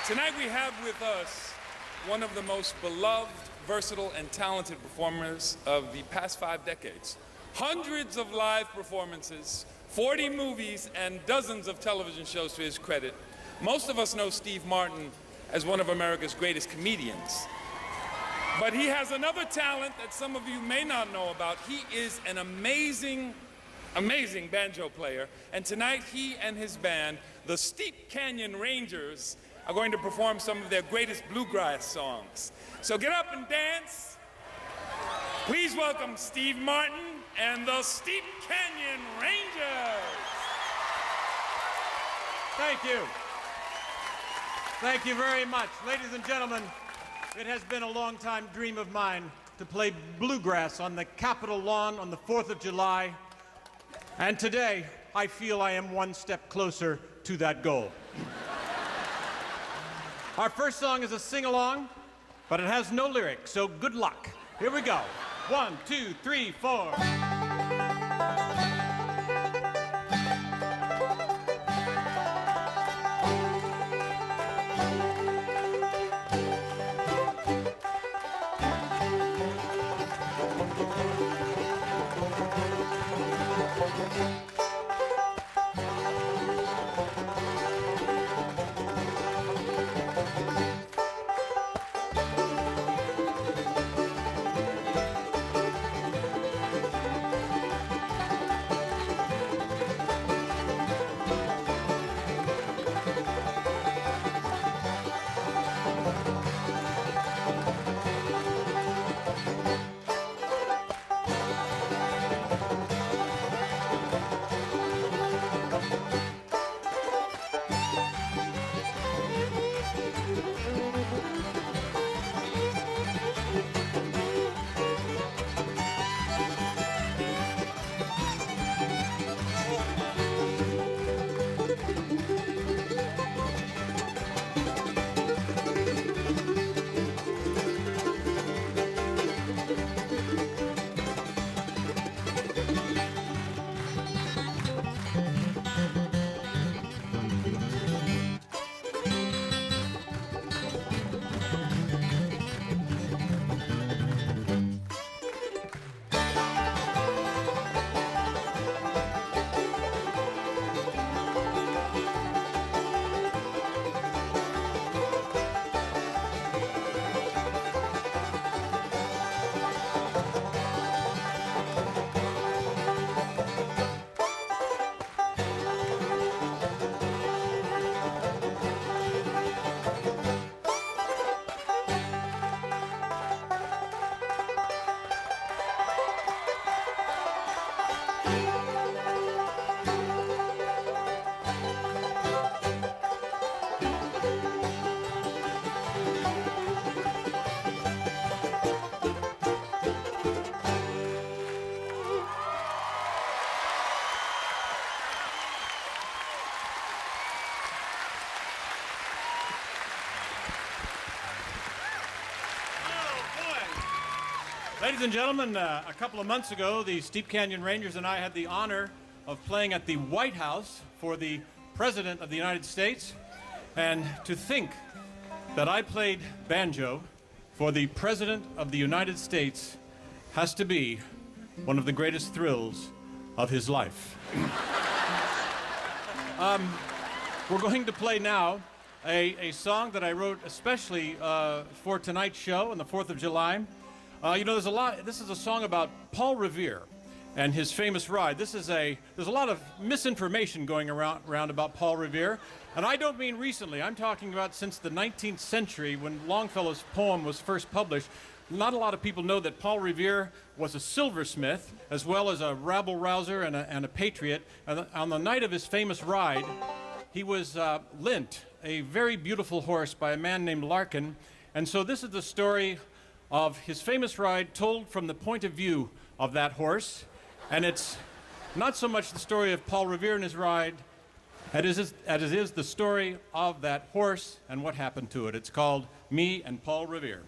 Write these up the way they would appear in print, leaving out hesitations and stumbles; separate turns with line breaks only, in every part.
Tonight we have with us one of the most beloved, versatile, and talented performers of the past 5 decades. Hundreds of live performances, 40 movies, and dozens of television shows to his credit. Most of us know Steve Martin as one of America's greatest comedians. But he has another talent that some of you may not know about. He is an amazing banjo player. And tonight he and his band, the Steep Canyon Rangers, are going to perform some of their greatest bluegrass songs. So get up and dance. Please welcome Steve Martin and the Steep Canyon Rangers.
Thank you. Thank you very much. Ladies and gentlemen, it has been a long-time dream of mine to play bluegrass on the Capitol lawn on the 4th of July. And today, I feel I am one step closer to that goal. Our first song is a sing-along, but it has no lyrics, so good luck. Here we go. 1, 2, 3, 4. Ladies and gentlemen, a couple of months ago, the Steep Canyon Rangers and I had the honor of playing at the White House for the President of the United States. And to think that I played banjo for the President of the United States has to be one of the greatest thrills of his life. We're going to play now a song that I wrote especially for tonight's show on the 4th of July. There's this is a song about Paul Revere and his famous ride. There's a lot of misinformation going around about Paul Revere. And I don't mean recently. I'm talking about since the 19th century when Longfellow's poem was first published. Not a lot of people know that Paul Revere was a silversmith as well as a rabble-rouser and a patriot. And on the night of his famous ride, he was lent a very beautiful horse by a man named Larkin. And so this is the story of his famous ride told from the point of view of that horse. And it's not so much the story of Paul Revere and his ride as it is the story of that horse and what happened to it. It's called Me and Paul Revere.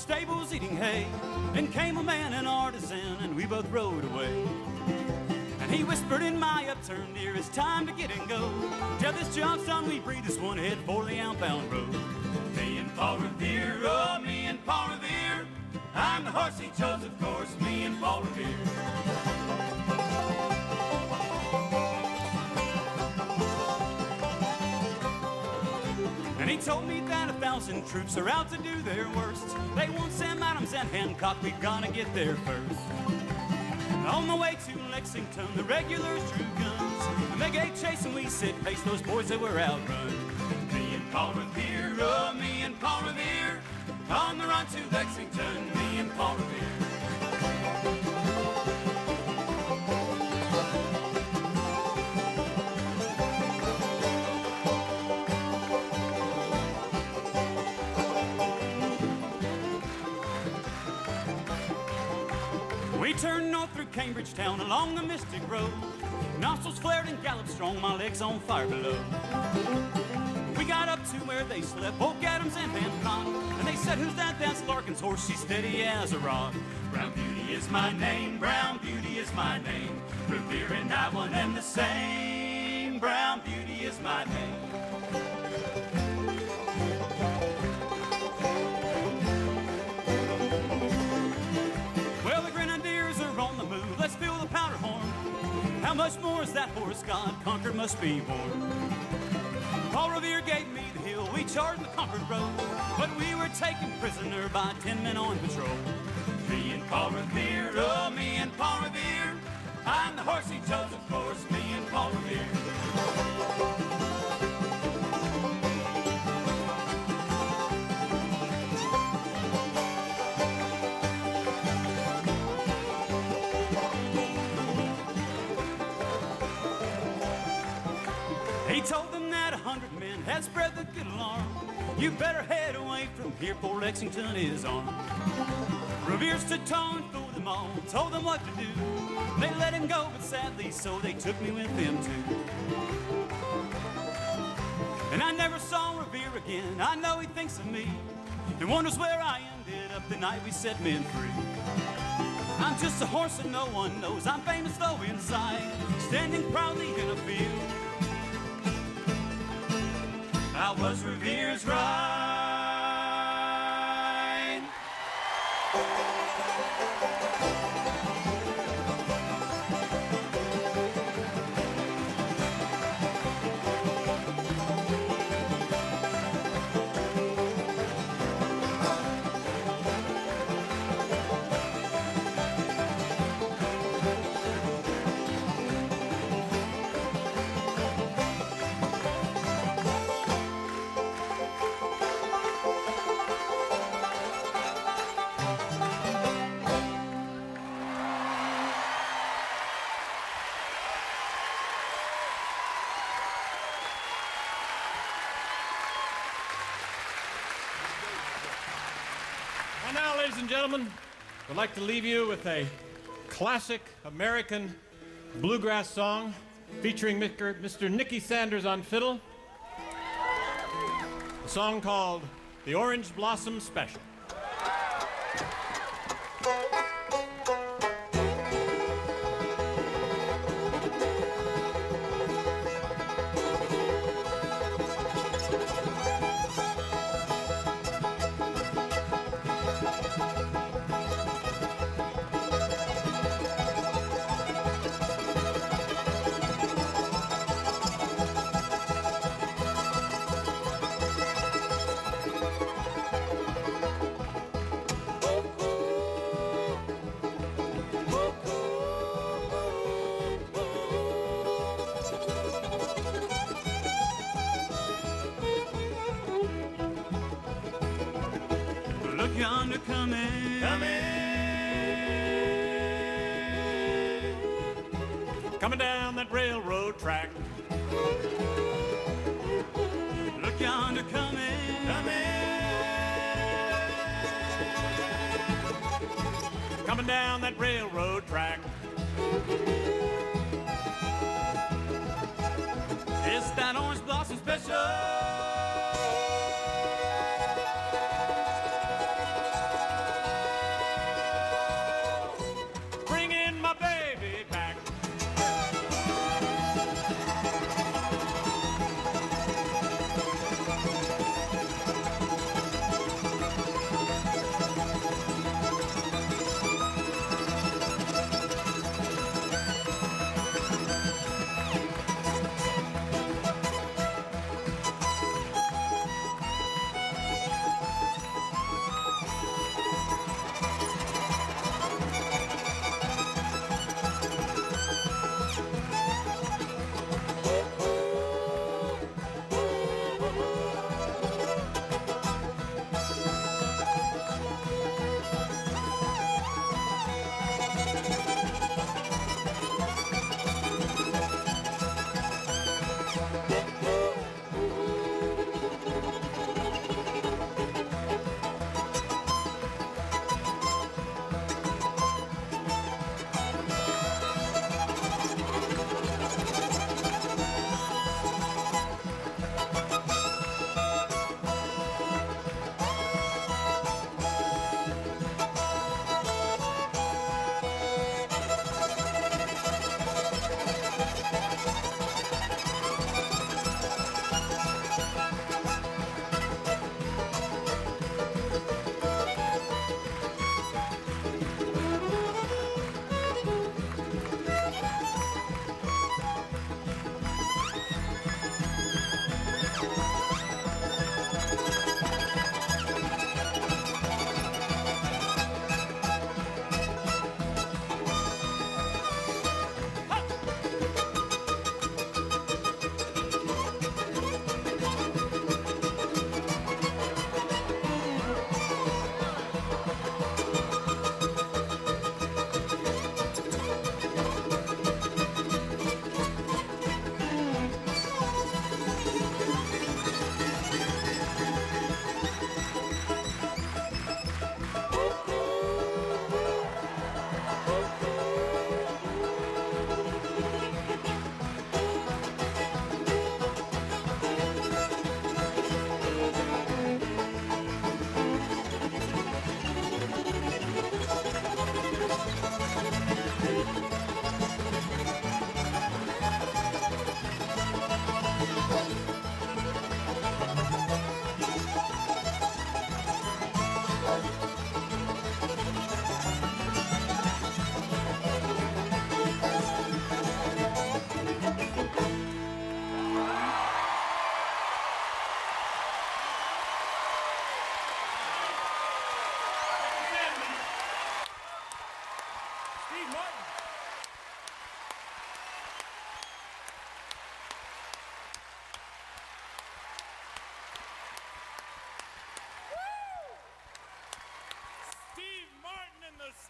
stables eating hay. Then came a man, an artisan, and we both rode away. And he whispered in my upturned ear, it's time to get and go. Till this job's done, we breathe this one head for the outbound road. Me and Paul Revere, oh, me and Paul Revere. I'm the horse he chose, of course, me and Paul Revere. And he told me that 1,000 troops are out to do their worst. They want Sam Adams and Hancock, we gotta get there first. On the way to Lexington, the regulars drew guns. And they gave chase and we set pace, those boys that were outrun. Me and Paul Revere, oh, me and Paul Revere. On the run to Lexington, me and Paul Revere. We turned north through Cambridge town along the Mystic Road. Nostrils flared and galloped strong, my legs on fire below. We got up to where they slept, Oak Adams and Hancock. And they said, who's that? That's Larkin's horse, she's steady as a rock. Brown Beauty is my name, Brown Beauty is my name. Revere and I one and the same. Brown Beauty is my name. Well, the Grenadiers are on the move, let's feel the powder horn. How much more is that horse God conquered must be born? Paul Revere gave me the hill, we charged the Concord road, but we were taken prisoner by 10 men on patrol. Me and Paul Revere, oh, me and Paul Revere. I'm the horse he chose, of course, me and Paul Revere. He told them that 100 men had spread the good alarm. You better head away from here, for Lexington is on. Revere stood tall and fooled them all, told them what to do. They let him go, but sadly so they took me with them too. And I never saw Revere again, I know he thinks of me, and wonders where I ended up the night we set men free. I'm just a horse that no one knows, I'm famous though inside, standing proudly in a field. I was Revere's ride.
And now, ladies and gentlemen, I'd like to leave you with a classic American bluegrass song featuring Mr. Nicky Sanders on fiddle. A song called The Orange Blossom Special. Look yonder coming, coming down that railroad track. Look yonder coming, coming down that railroad track. It's that orange blossom special.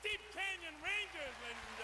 Steep Canyon Rangers, ladies and